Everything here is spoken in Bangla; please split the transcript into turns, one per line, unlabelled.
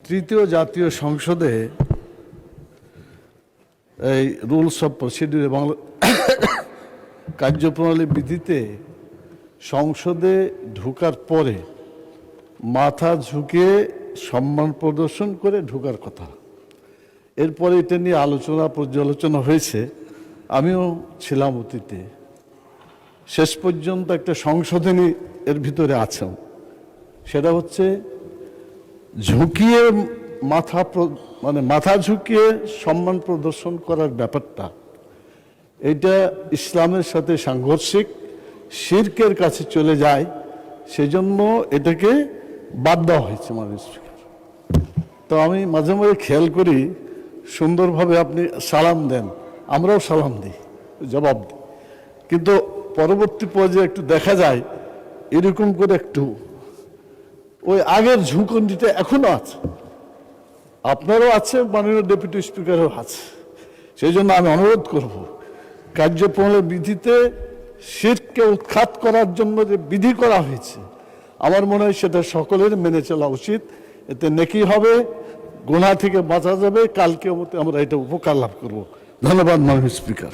তৃতীয় জাতীয় সংসদে এই রুলস অফ প্রসিডিউর বাংলা কার্যপ্রণালী বিধিতে সংসদে ঢোকার পরে মাথা ঝুঁকিয়ে সম্মান প্রদর্শন করে ঢোকার কথা। এরপরে এটা নিয়ে আলোচনা পর্যালোচনা হয়েছে, আমিও ছিলাম অতীতে। শেষ পর্যন্ত একটা সংশোধনী এর ভিতরে আছে, সেটা হচ্ছে ঝুঁকিয়ে মাথা ঝুঁকিয়ে সম্মান প্রদর্শন করার ব্যাপারটা, এটা ইসলামের সাথে সাংঘর্ষিক, শিরকের কাছে চলে যায়, সেজন্য এটাকে বাদ দেওয়া হয়েছে মাননীয় স্পিকার। তো আমি মাঝে মাঝে খেয়াল করি, সুন্দরভাবে আপনি সালাম দেন, আমরাও সালাম দিই, জবাব দিই, কিন্তু পরবর্তী পর্যায়ে একটু দেখা যায় এরকম করে একটু ওই আগের ঝুঁকনিটা এখনো আছে, আপনারও আছে, মাননীয় ডেপুটি স্পিকারও আছে। সেই জন্য আমি অনুরোধ করব, কার্যপ্রণালী বিধিতে শিরককে উৎখাত করার জন্য যে বিধি করা হয়েছে, আমার মনে হয় সেটা সকলের মেনে চলা উচিত। এতে নেকি হবে, গুনাহ থেকে বাঁচা যাবে, কালকে আমরা এটা উপকার লাভ করব। ধন্যবাদ মাননীয় স্পিকার।